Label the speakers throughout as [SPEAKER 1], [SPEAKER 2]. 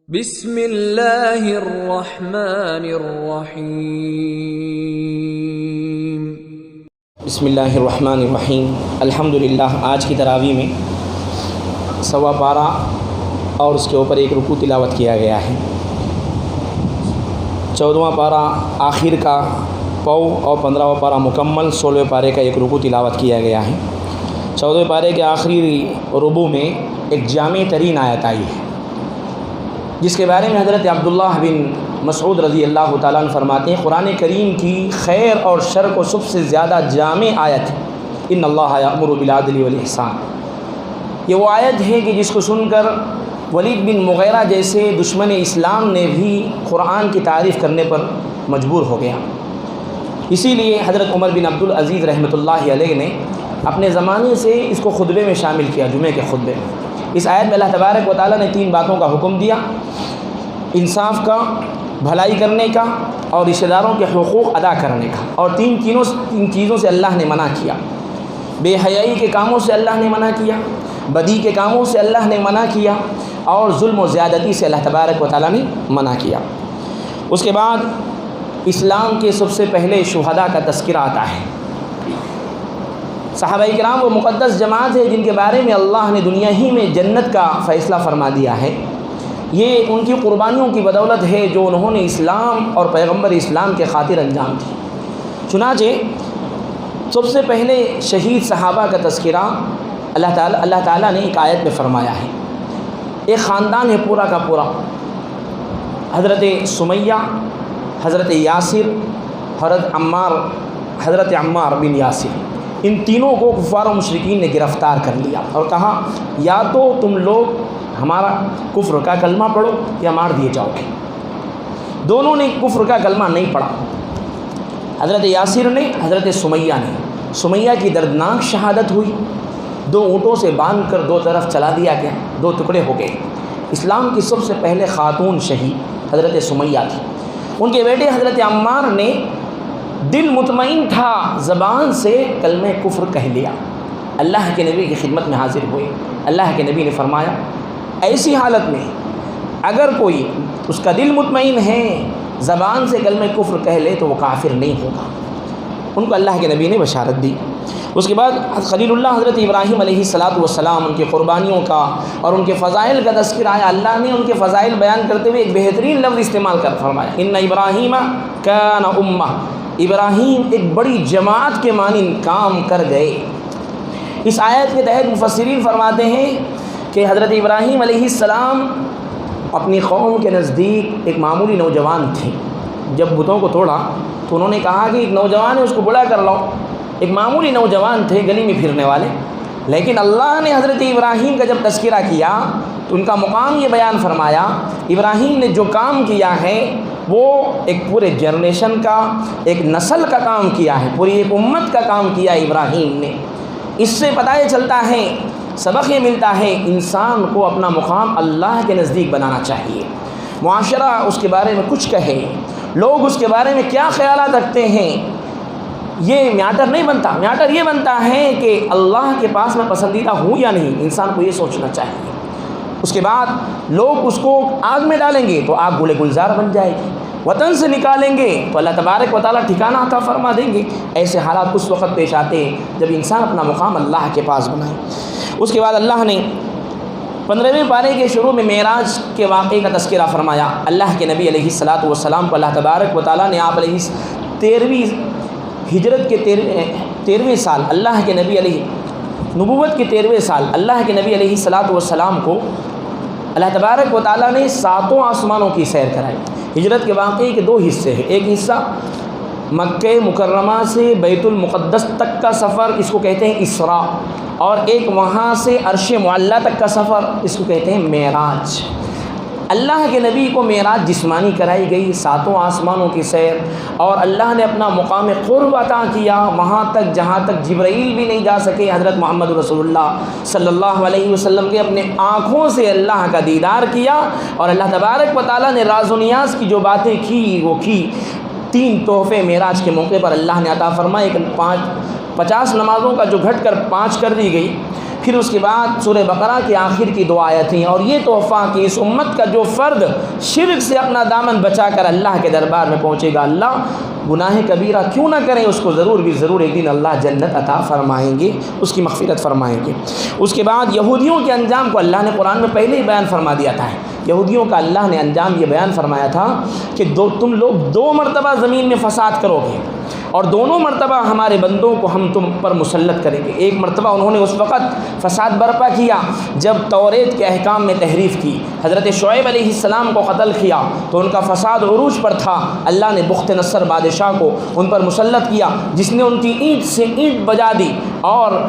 [SPEAKER 1] بسم اللہ الرحمن الرحیم۔
[SPEAKER 2] بسم اللہ الرحمن الرحیم۔ الحمدللہ آج کی تراویح میں 1.25 پارہ اور اس کے اوپر ایک رکوع تلاوت کیا گیا ہے۔ 14واں پارہ آخر کا پاؤ اور 15واں پارہ مکمل 16ویں پارے کا ایک رکوع تلاوت کیا گیا ہے۔ 14ویں پارے کے آخری ربوع میں ایک جامع ترین آیت آئی ہے، جس کے بارے میں حضرت عبداللہ بن مسعود رضی اللہ تعالیٰ عنہ فرماتے ہیں قرآن کریم کی خیر اور شر کو سب سے زیادہ جامع آیت ہے، ان اللہ یأمر بالعدل والاحسان۔ یہ وہ آیت ہے کہ جس کو سن کر ولید بن مغیرہ جیسے دشمن اسلام نے بھی قرآن کی تعریف کرنے پر مجبور ہو گیا۔ اسی لیے حضرت عمر بن عبدالعزیز رحمۃ اللہ علیہ نے اپنے زمانے سے اس کو خطبے میں شامل کیا، جمعے کے خطبے میں۔ اس آیت میں اللہ تبارک و تعالیٰ نے 3 باتوں کا حکم دیا: انصاف کا، بھلائی کرنے کا، اور رشتہ داروں کے حقوق ادا کرنے کا۔ اور تین چیزوں سے اللہ نے منع کیا۔ بے حیائی کے کاموں سے اللہ نے منع کیا، بدی کے کاموں سے اللہ نے منع کیا، اور ظلم و زیادتی سے اللہ تبارک و تعالیٰ نے منع کیا۔ اس کے بعد اسلام کے سب سے پہلے شہداء کا تذکرہ آتا ہے۔ صحابہ کرام وہ مقدس جماعت ہے جن کے بارے میں اللہ نے دنیا ہی میں جنت کا فیصلہ فرما دیا ہے۔ یہ ان کی قربانیوں کی بدولت ہے جو انہوں نے اسلام اور پیغمبر اسلام کے خاطر انجام دی۔ چنانچہ سب سے پہلے شہید صحابہ کا تذکرہ اللہ تعالیٰ نے ایک آیت میں فرمایا ہے۔ ایک خاندان ہے پورا کا پورا، حضرت سمیہ، حضرت یاسر، حضرت عمار بن یاسر، ان تینوں کو کفار و مشرکین نے گرفتار کر لیا اور کہا یا تو تم لوگ ہمارا کفر کا کلمہ پڑھو یا مار دیے جاؤ گے۔ دونوں نے کفر کا کلمہ نہیں پڑھا، حضرت یاسر نے، حضرت سمیہ نے۔ سمیہ کی دردناک شہادت ہوئی، 2 اونٹوں سے باندھ کر 2 طرف چلا دیا گیا، 2 ٹکڑے ہو گئے۔ اسلام کی سب سے پہلے خاتون شہید حضرت سمیہ تھی۔ ان کے بیٹے حضرت عمار نے دل مطمئن تھا، زبان سے کلمہ کفر کہہ لیا، اللہ کے نبی کی خدمت میں حاضر ہوئے۔ اللہ کے نبی نے فرمایا ایسی حالت میں اگر کوئی اس کا دل مطمئن ہے، زبان سے کلمہ کفر کہہ لے تو وہ کافر نہیں ہوگا۔ ان کو اللہ کے نبی نے بشارت دی۔ اس کے بعد خلیل اللہ حضرت ابراہیم علیہ السلام، ان کی قربانیوں کا اور ان کے فضائل کا تذکرہ آیا۔ اللہ نے ان کے فضائل بیان کرتے ہوئے ایک بہترین لفظ استعمال کر فرمایا، ان ابراہیم کان امہ، ابراہیم ایک بڑی جماعت کے مانند کام کر گئے۔ اس آیت کے تحت مفسرین فرماتے ہیں کہ حضرت ابراہیم علیہ السلام اپنی قوم کے نزدیک ایک معمولی نوجوان تھے۔ جب بتوں کو توڑا تو انہوں نے کہا کہ ایک نوجوان ہے، اس کو بڑا کر لاؤ۔ ایک معمولی نوجوان تھے، گلی میں پھرنے والے، لیکن اللہ نے حضرت ابراہیم کا جب تذکرہ کیا تو ان کا مقام یہ بیان فرمایا، ابراہیم نے جو کام کیا ہے وہ ایک پورے جنریشن کا، ایک نسل کا کام کیا ہے، پوری ایک امت کا کام کیا ابراہیم نے۔ اس سے پتہ یہ چلتا ہے، سبق یہ ملتا ہے، انسان کو اپنا مقام اللہ کے نزدیک بنانا چاہیے۔ معاشرہ اس کے بارے میں کچھ کہے، لوگ اس کے بارے میں کیا خیالات رکھتے ہیں، یہ میٹر نہیں بنتا۔ میٹر یہ بنتا ہے کہ اللہ کے پاس میں پسندیدہ ہوں یا نہیں، انسان کو یہ سوچنا چاہیے۔ اس کے بعد لوگ اس کو آگ میں ڈالیں گے تو آگ گلے گلزار بن جائے گی، وطن سے نکالیں گے تو اللہ تبارک و تعالیٰ ٹھکانہ عطا فرما دیں گے۔ ایسے حالات اس وقت پیش آتے ہیں جب انسان اپنا مقام اللہ کے پاس بنائے۔ اس کے بعد اللہ نے 15ویں پارے کے شروع میں معراج کے واقعے کا تذکرہ فرمایا۔ اللہ کے نبی علیہ السلام کو اللہ تبارک و تعالیٰ نے آپ علیہ 13ویں ہجرت کے 13ویں سال، اللہ کے نبی علیہ نبوت کے 13ویں سال، اللہ کے نبی علیہ السلام کو اللہ تبارک و تعالیٰ نے 7 آسمانوں کی سیر کرائی۔ ہجرت کے واقعے کے 2 حصے ہیں، ایک حصہ مکہ مکرمہ سے بیت المقدس تک کا سفر، اس کو کہتے ہیں اسراء، اور ایک وہاں سے عرش معلیٰ تک کا سفر، اس کو کہتے ہیں معراج۔ اللہ کے نبی کو معراج جسمانی کرائی گئی، 7 آسمانوں کی سیر، اور اللہ نے اپنا مقام قرب عطا کیا وہاں تک جہاں تک جبرائیل بھی نہیں جا سکے۔ حضرت محمد رسول اللہ صلی اللہ علیہ وسلم کے اپنے آنکھوں سے اللہ کا دیدار کیا، اور اللہ تبارک و تعالیٰ نے راز و نیاز کی جو باتیں کی وہ کی۔ 3 تحفے معراج کے موقع پر اللہ نے عطا فرمائے، 50 نمازوں کا جو گھٹ کر 5 کر دی گئی پھر اس کے بعد سورہ بقرہ کے آخر کی 2 آیتیں، اور یہ تحفہ کہ اس امت کا جو فرد شرک سے اپنا دامن بچا کر اللہ کے دربار میں پہنچے گا، اللہ گناہ کبیرہ کیوں نہ کریں، اس کو ضرور بھی ضرور ایک دن اللہ جنت عطا فرمائیں گے، اس کی مغفرت فرمائیں گے۔ اس کے بعد یہودیوں کے انجام کو اللہ نے قرآن میں پہلے ہی بیان فرما دیا تھا۔ یہودیوں کا اللہ نے انجام یہ بیان فرمایا تھا کہ تم لوگ 2 مرتبہ زمین میں فساد کرو گے، اور دونوں مرتبہ ہمارے بندوں کو ہم تم پر مسلط کریں گے۔ ایک مرتبہ انہوں نے اس وقت فساد برپا کیا جب توریت کے احکام میں تحریف کی، حضرت شعیب علیہ السلام کو قتل کیا تو ان کا فساد عروج پر تھا، اللہ نے بخت نصر بادشاہ کو ان پر مسلط کیا، جس نے ان کی اینٹ سے اینٹ بجا دی اور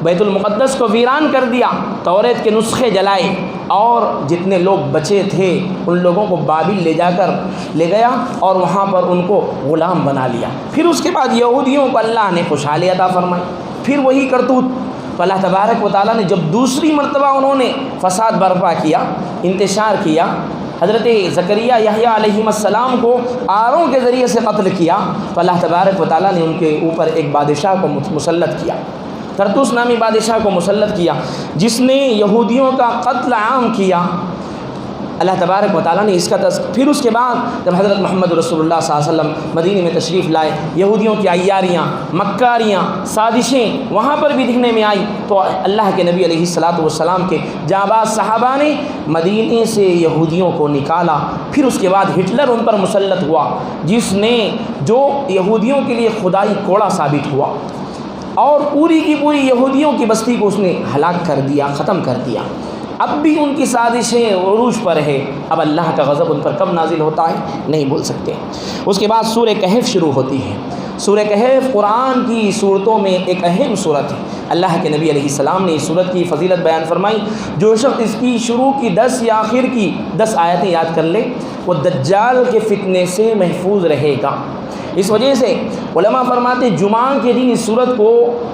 [SPEAKER 2] بیت المقدس کو ویران کر دیا، توریت کے نسخے جلائے، اور جتنے لوگ بچے تھے ان لوگوں کو بابل لے گیا اور وہاں پر ان کو غلام بنا لیا۔ پھر اس کے بعد یہودیوں کو اللہ نے خوشحالی عطا فرمائی، پھر وہی کرتوت۔ تو اللہ تبارک و تعالیٰ نے جب دوسری مرتبہ انہوں نے فساد برپا کیا، انتشار کیا، حضرت زکریا یحییٰ علیہ السلام کو آروں کے ذریعے سے قتل کیا، تو اللہ تبارک و تعالیٰ نے ان کے اوپر ایک بادشاہ کو مسلط کیا، طرطوس نامی بادشاہ کو مسلط کیا، جس نے یہودیوں کا قتل عام کیا۔ اللہ تبارک و تعالیٰ نے اس کا پھر اس کے بعد جب حضرت محمد رسول اللہ صلی اللہ علیہ وسلم مدینے میں تشریف لائے، یہودیوں کی عیاریاں، مکاریاں، سازشیں وہاں پر بھی دکھنے میں آئی، تو اللہ کے نبی علیہ السلام کے جانباز صحابہ نے مدینے سے یہودیوں کو نکالا۔ پھر اس کے بعد ہٹلر ان پر مسلط ہوا، جس نے جو یہودیوں کے لیے خدائی کوڑا ثابت ہوا، اور پوری کی پوری یہودیوں کی بستی کو اس نے ہلاک کر دیا، ختم کر دیا۔ اب بھی ان کی سازشیں عروج پر ہے، اب اللہ کا غضب ان پر کب نازل ہوتا ہے نہیں بول سکتے۔ اس کے بعد سورہ کہف شروع ہوتی ہے۔ سورہ کہف قرآن کی صورتوں میں ایک اہم صورت ہے۔ اللہ کے نبی علیہ السلام نے اس صورت کی فضیلت بیان فرمائی، جو شخص اس کی شروع کی 10 یا آخر کی 10 آیتیں یاد کر لے وہ دجال کے فتنے سے محفوظ رہے گا۔ اس وجہ سے علماء فرماتے ہیں جمعہ کے دن اس صورت کو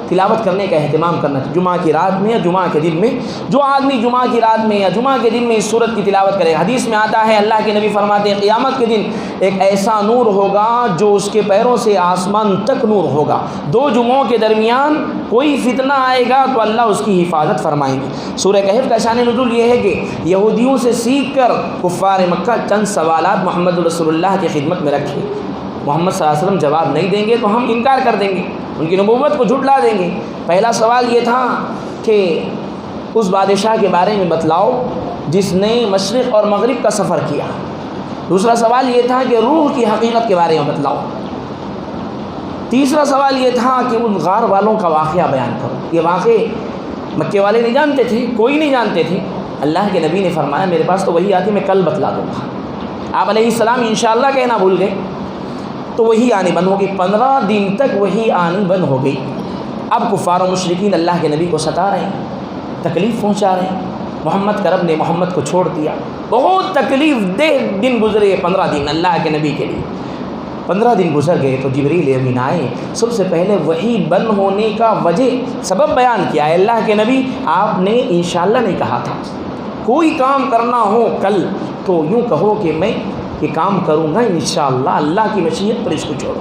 [SPEAKER 2] تلاوت کرنے کا اہتمام کرنا چاہیے، جمعہ کی رات میں یا جمعہ کے دن میں۔ جو آدمی جمعہ کی رات میں یا جمعہ کے دن میں اس صورت کی تلاوت کرے، حدیث میں آتا ہے اللہ کے نبی فرماتے ہیں قیامت کے دن ایک ایسا نور ہوگا جو اس کے پیروں سے آسمان تک نور ہوگا، 2 جمعوں کے درمیان کوئی فتنہ آئے گا تو اللہ اس کی حفاظت فرمائیں گے۔ سورہ کہف کا شان نزول یہ ہے کہ یہودیوں سے سیکھ کر کفار مکہ چند سوالات محمد رسول اللہ کی خدمت میں رکھے۔ محمد صلی اللہ علیہ وسلم جواب نہیں دیں گے تو ہم انکار کر دیں گے، ان کی نبوت کو جھٹلا دیں گے۔ پہلا سوال یہ تھا کہ اس بادشاہ کے بارے میں بتلاؤ جس نے مشرق اور مغرب کا سفر کیا۔ دوسرا سوال یہ تھا کہ روح کی حقیقت کے بارے میں بتلاؤ۔ تیسرا سوال یہ تھا کہ ان غار والوں کا واقعہ بیان کرو۔ یہ واقعے مکے والے نہیں جانتے تھے، کوئی نہیں جانتے تھے۔ اللہ کے نبی نے فرمایا میرے پاس تو وہی آتی میں کل بتلا دوں گا۔ آپ علیہ السلام انشاءاللہ کہنا بھول گئے تو وہی آنی بند ہو گئی۔ 15 دن تک وہی آنی بند ہو گئی۔ اب کفار و مشرکین اللہ کے نبی کو ستا رہے ہیں، تکلیف پہنچا رہے ہیں۔ محمد کا رب نے محمد کو چھوڑ دیا، بہت تکلیف دہ دن گزرے 15 دن اللہ کے نبی کے لیے۔ 15 دن گزر گئے تو جبریل امین آئے، سب سے پہلے وہی بند ہونے کا وجہ سبب بیان کیا ہے۔ اللہ کے نبی آپ نے انشاءاللہ نہیں کہا تھا، کوئی کام کرنا ہو کل تو یوں کہو کہ میں یہ کام کروں گا انشاءاللہ، اللہ کی مشیت پر اس کو چھوڑو۔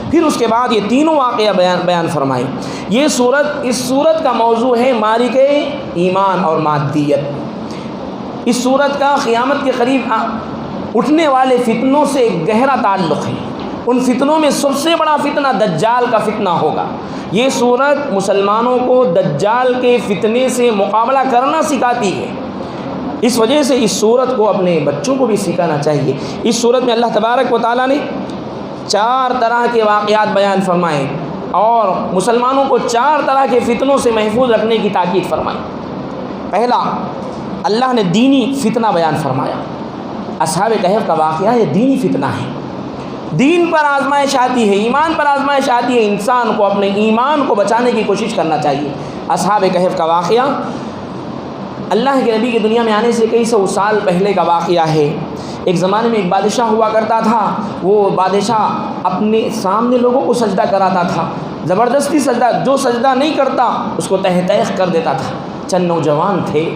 [SPEAKER 2] پھر اس کے بعد یہ تینوں واقعہ بیان فرمائے۔ یہ اس صورت کا موضوع ہے معرکہ ایمان اور مادیت۔ اس صورت کا قیامت کے قریب اٹھنے والے فتنوں سے ایک گہرا تعلق ہے۔ ان فتنوں میں سب سے بڑا فتنہ دجال کا فتنہ ہوگا۔ یہ صورت مسلمانوں کو دجال کے فتنے سے مقابلہ کرنا سکھاتی ہے۔ اس وجہ سے اس صورت کو اپنے بچوں کو بھی سکھانا چاہیے۔ اس صورت میں اللہ تبارک و تعالیٰ نے 4 طرح کے واقعات بیان فرمائے اور مسلمانوں کو 4 طرح کے فتنوں سے محفوظ رکھنے کی تاکید فرمائی۔ پہلا، اللہ نے دینی فتنہ بیان فرمایا۔ اصحاب کہف کا واقعہ یہ دینی فتنہ ہے۔ دین پر آزمائش آتی ہے، ایمان پر آزمائش آتی ہے، انسان کو اپنے ایمان کو بچانے کی کوشش کرنا چاہیے۔ اصحاب کہف کا واقعہ اللہ کے نبی کی دنیا میں آنے سے کئی سو سال پہلے کا واقعہ ہے۔ ایک زمانے میں ایک بادشاہ ہوا کرتا تھا، وہ بادشاہ اپنے سامنے لوگوں کو سجدہ کراتا تھا، زبردستی سجدہ، جو سجدہ نہیں کرتا اس کو تہ تیخ کر دیتا تھا۔ چند نوجوان تھے،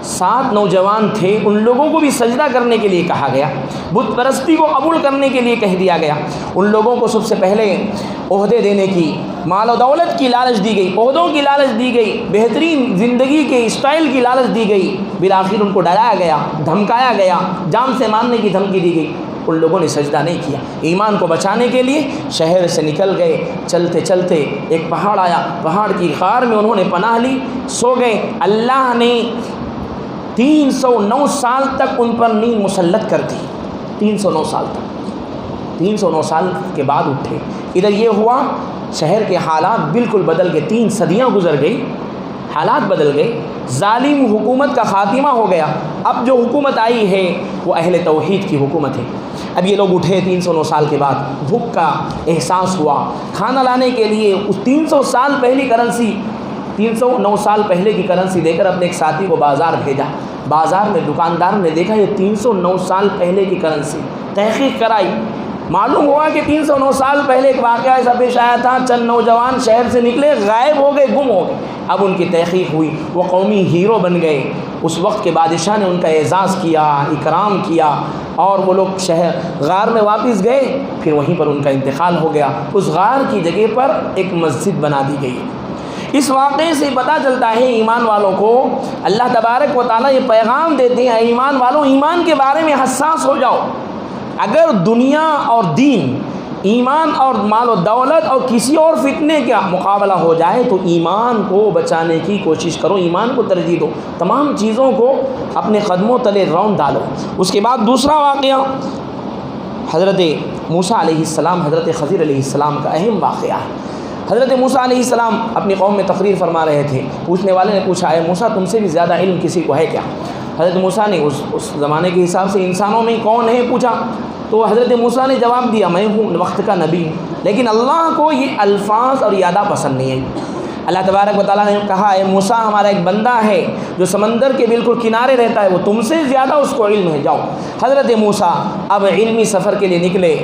[SPEAKER 2] 7 نوجوان تھے، ان لوگوں کو بھی سجدہ کرنے کے لیے کہا گیا، بت پرستی کو قبول کرنے کے لیے کہہ دیا گیا۔ ان لوگوں کو سب سے پہلے عہدے دینے کی، مال و دولت کی لالچ دی گئی، عہدوں کی لالچ دی گئی، بہترین زندگی کے اسٹائل کی لالچ دی گئی، بالآخر ان کو ڈرایا گیا، دھمکایا گیا، جان سے مارنے کی دھمکی دی گئی۔ ان لوگوں نے سجدہ نہیں کیا۔ ایمان کو بچانے کے لیے شہر سے نکل گئے، چلتے چلتے ایک پہاڑ آیا، پہاڑ کی غار میں انہوں نے پناہ لی، سو گئے۔ اللہ نے 309 سال تک ان پر نیند مسلط کر دی، 309 سال تک، 309 سال کے بعد اٹھے۔ ادھر یہ ہوا، شہر کے حالات بالکل بدل گئے، 3 صدیاں گزر گئی، حالات بدل گئے، ظالم حکومت کا خاتمہ ہو گیا۔ اب جو حکومت آئی ہے وہ اہل توحید کی حکومت ہے۔ اب یہ لوگ اٹھے 309 سال کے بعد، بھوک کا احساس ہوا، کھانا لانے کے لیے اس 300 سال پہلی کرنسی، 309 سال پہلے کی کرنسی دے کر اپنے ایک ساتھی کو بازار بھیجا۔ بازار میں دکاندار نے دیکھا یہ 309 سال پہلے کی کرنسی، تحقیق کرائی، معلوم ہوا کہ 309 سال پہلے ایک واقعہ ایسا پیش آیا تھا، چند نوجوان شہر سے نکلے، غائب ہو گئے، گم ہو گئے۔ اب ان کی تحقیق ہوئی، وہ قومی ہیرو بن گئے، اس وقت کے بادشاہ نے ان کا اعزاز کیا، اکرام کیا، اور وہ لوگ شہر غار میں واپس گئے، پھر وہیں پر ان کا انتقال ہو گیا۔ اس غار کی جگہ پر ایک مسجد بنا دی گئی۔ اس واقعے سے پتہ چلتا ہے ایمان والوں کو اللہ تبارک و تعالیٰ یہ پیغام دیتے ہیں، ایمان والوں ایمان کے بارے میں حساس ہو جاؤ۔ اگر دنیا اور دین، ایمان اور مال و دولت اور کسی اور فتنے کا مقابلہ ہو جائے تو ایمان کو بچانے کی کوشش کرو، ایمان کو ترجیح دو، تمام چیزوں کو اپنے قدموں تلے رون ڈالو۔ اس کے بعد دوسرا واقعہ حضرت موسیٰ علیہ السلام، حضرت خضر علیہ السلام کا اہم واقعہ ہے۔ حضرت موسیٰ علیہ السلام اپنی قوم میں تقریر فرما رہے تھے، پوچھنے والے نے پوچھا، اے موسیٰ تم سے بھی زیادہ علم کسی کو ہے کیا؟ حضرت موسیٰ نے اس زمانے کے حساب سے انسانوں میں کون ہے پوچھا، تو حضرت موسیٰ نے جواب دیا، میں ہوں وقت کا نبی ہوں۔ لیکن اللہ کو یہ الفاظ اور یادہ پسند نہیں ہے۔ اللہ تبارک و تعالیٰ نے کہا، اے موسیٰ ہمارا ایک بندہ ہے جو سمندر کے بالکل کنارے رہتا ہے، وہ تم سے زیادہ اس کو علم ہے، جاؤ۔ حضرت موسیٰ اب علمی سفر کے لیے نکلے،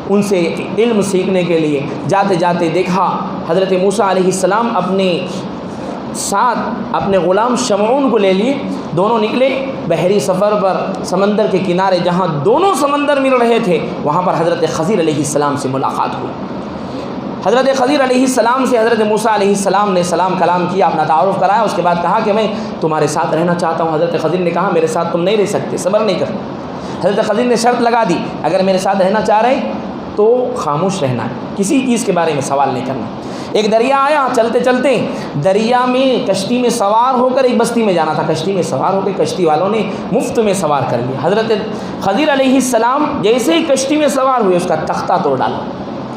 [SPEAKER 2] ان سے علم سیکھنے کے لیے۔ جاتے جاتے دیکھا حضرت موسیٰ علیہ السلام اپنے ساتھ اپنے غلام شمعون کو لے لیے، دونوں نکلے بحری سفر پر، سمندر کے کنارے جہاں دونوں سمندر مل رہے تھے وہاں پر حضرت خضر علیہ السلام سے ملاقات ہوئی۔ حضرت خضر علیہ السلام سے حضرت موسیٰ علیہ السلام نے سلام کلام کیا، اپنا تعارف کرایا، اس کے بعد کہا کہ میں تمہارے ساتھ رہنا چاہتا ہوں۔ حضرت خضر نے کہا میرے ساتھ تم نہیں رہ سکتے، صبر نہیں کر۔ حضرت خضر نے شرط لگا دی، اگر میرے ساتھ رہنا چاہ رہے تو خاموش رہنا ہے، کسی چیز کے بارے میں سوال نہیں کرنا۔ ایک دریا آیا، چلتے چلتے دریا میں کشتی میں سوار ہو کر ایک بستی میں جانا تھا، کشتی میں سوار ہو کے کشتی والوں نے مفت میں سوار کر لیا۔ حضرت خضر علیہ السلام جیسے ہی کشتی میں سوار ہوئے اس کا تختہ توڑ ڈالا۔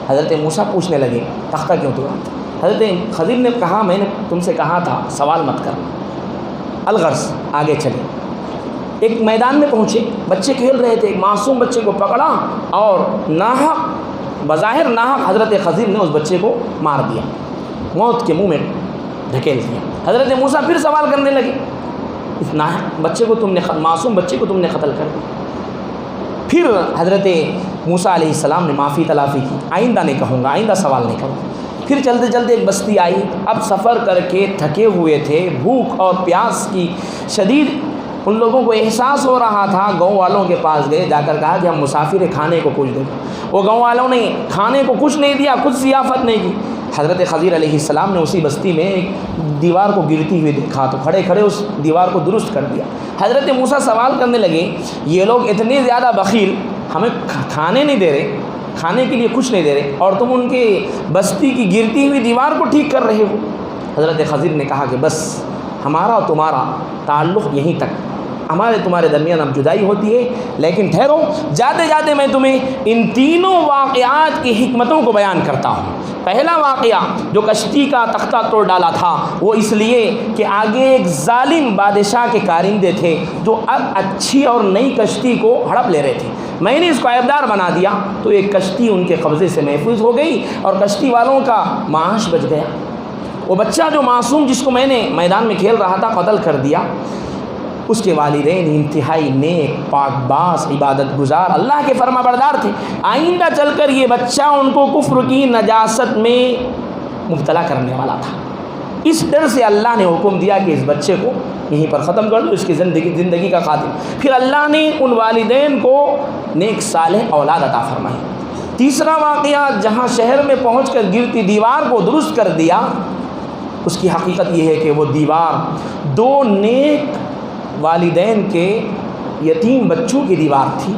[SPEAKER 2] حضرت موسیٰ پوچھنے لگے تختہ کیوں توڑا؟ حضرت خضر نے کہا میں نے تم سے کہا تھا سوال مت کرنا۔ الغرض آگے چلے، ایک میدان میں پہنچے، بچے کھیل رہے تھے، ایک معصوم بچے کو پکڑا اور ناحق، بظاہر ناحق حضرت خضر نے اس بچے کو مار دیا، موت کے منہ میں دھکیل دیا۔ حضرت موسیٰ پھر سوال کرنے لگے، اس ناحق بچے کو تم نے، معصوم بچے کو تم نے قتل کر دیا۔ پھر حضرت موسیٰ علیہ السلام نے معافی تلافی کی، آئندہ نہیں کہوں گا، آئندہ سوال نہیں کروں گا۔ پھر چلتے چلتے ایک بستی آئی، اب سفر کر کے تھکے ہوئے تھے، بھوک اور پیاس کی شدید ان لوگوں کو احساس ہو رہا تھا۔ گاؤں والوں کے پاس گئے، جا کر کہا کہ ہم مسافر ہیں، کھانے کو کچھ دیں۔ وہ گاؤں والوں نے کھانے کو کچھ نہیں دیا، کچھ ضیافت نہیں کی۔ حضرت خضر علیہ السلام نے اسی بستی میں ایک دیوار کو گرتی ہوئی دیکھا تو کھڑے کھڑے اس دیوار کو درست کر دیا۔ حضرت موسیٰ سوال کرنے لگے، یہ لوگ اتنے زیادہ بخیل، ہمیں کھانے نہیں دے رہے، کھانے کے لیے کچھ نہیں دے رہے، اور تم ان کے بستی کی گرتی ہوئی دیوار کو ٹھیک کر رہے ہو۔ حضرت خضر نے کہا کہ بس ہمارا اور تمہارا تعلق یہیں تک، ہمارے تمہارے درمیان اب جدائی ہوتی ہے، لیکن ٹھہرو، جاتے جاتے میں تمہیں ان تینوں واقعات کی حکمتوں کو بیان کرتا ہوں۔ پہلا واقعہ جو کشتی کا تختہ توڑ ڈالا تھا وہ اس لیے کہ آگے ایک ظالم بادشاہ کے کارندے تھے جو اب اچھی اور نئی کشتی کو ہڑپ لے رہے تھے، میں نے اس کو عیبدار بنا دیا تو ایک کشتی ان کے قبضے سے محفوظ ہو گئی اور کشتی والوں کا معاش بچ گیا۔ وہ بچہ جو معصوم جس کو میں نے میدان میں کھیل رہا تھا قتل کر دیا، اس کے والدین انتہائی نیک، پاک باز، عبادت گزار، اللہ کے فرما بردار تھے۔ آئندہ چل کر یہ بچہ ان کو کفر کی نجاست میں مبتلا کرنے والا تھا۔ اس ڈر سے اللہ نے حکم دیا کہ اس بچے کو یہیں پر ختم کر دو اس کی زندگی کا خاتمہ۔ پھر اللہ نے ان والدین کو نیک صالح اولاد عطا فرمائی۔ تیسرا واقعہ، جہاں شہر میں پہنچ کر گرتی دیوار کو درست کر دیا، اس کی حقیقت یہ ہے کہ وہ دیوار دو نیک والدین کے یتیم بچوں کی دیوار تھی۔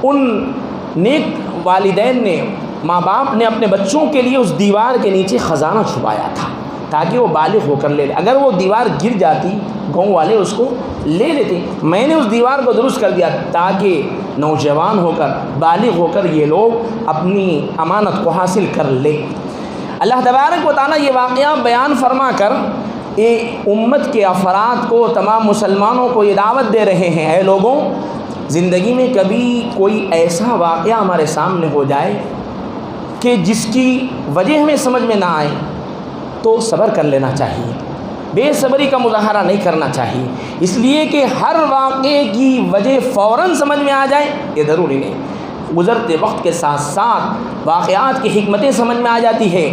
[SPEAKER 2] ان نیک والدین نے، ماں باپ نے اپنے بچوں کے لیے اس دیوار کے نیچے خزانہ چھپایا تھا تاکہ وہ بالغ ہو کر لے لے۔ اگر وہ دیوار گر جاتی گاؤں والے اس کو لے لیتے۔ میں نے اس دیوار کو درست کر دیا تاکہ نوجوان ہو کر، بالغ ہو کر یہ لوگ اپنی امانت کو حاصل کر لیں۔ اللہ تبارک و تعالیٰ یہ واقعہ بیان فرما کر امت کے افراد کو، تمام مسلمانوں کو یہ دعوت دے رہے ہیں، اے لوگوں، زندگی میں کبھی کوئی ایسا واقعہ ہمارے سامنے ہو جائے کہ جس کی وجہ ہمیں سمجھ میں نہ آئے تو صبر کر لینا چاہیے، بے صبری کا مظاہرہ نہیں کرنا چاہیے، اس لیے کہ ہر واقعے کی وجہ فوراً سمجھ میں آ جائے یہ ضروری نہیں۔ گزرتے وقت کے ساتھ ساتھ واقعات کی حکمتیں سمجھ میں آ جاتی ہے،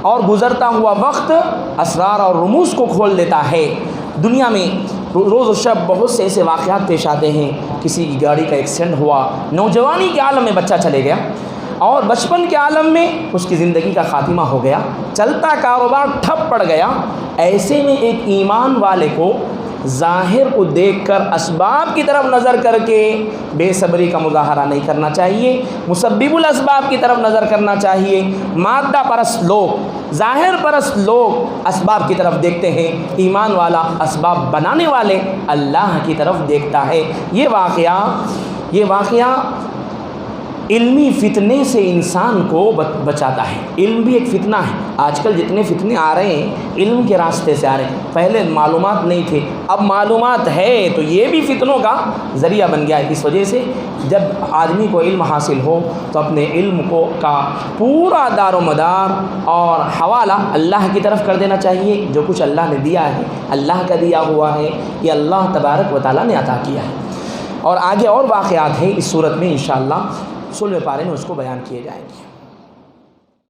[SPEAKER 2] اور گزرتا ہوا وقت اسرار اور رموز کو کھول دیتا ہے۔ دنیا میں روز و شب بہت سے ایسے واقعات پیش آتے ہیں، کسی کی گاڑی کا ایکسیڈنٹ ہوا، نوجوانی کے عالم میں بچہ چلے گیا، اور بچپن کے عالم میں اس کی زندگی کا خاتمہ ہو گیا، چلتا کاروبار ٹھپ پڑ گیا۔ ایسے میں ایک ایمان والے کو ظاہر کو دیکھ کر، اسباب کی طرف نظر کر کے بے صبری کا مظاہرہ نہیں کرنا چاہیے، مسبب الاسباب کی طرف نظر کرنا چاہیے۔ مادہ پرست لوگ، ظاہر پرست لوگ اسباب کی طرف دیکھتے ہیں، ایمان والا اسباب بنانے والے اللہ کی طرف دیکھتا ہے۔ یہ واقعہ علمی فتنے سے انسان کو بچاتا ہے۔ علم بھی ایک فتنہ ہے۔ آج کل جتنے فتنے آ رہے ہیں علم کے راستے سے آ رہے ہیں، پہلے معلومات نہیں تھے، اب معلومات ہے تو یہ بھی فتنوں کا ذریعہ بن گیا ہے۔ اس وجہ سے جب آدمی کو علم حاصل ہو تو اپنے علم کا پورا دار و مدار اور حوالہ اللہ کی طرف کر دینا چاہیے۔ جو کچھ اللہ نے دیا ہے، اللہ کا دیا ہوا ہے، یہ اللہ تبارک و تعالیٰ نے عطا کیا ہے۔ اور آگے اور واقعات ہیں اس صورت میں انشاءاللہ 16ویں پارے میں اس کو بیان کیے جائیں گے۔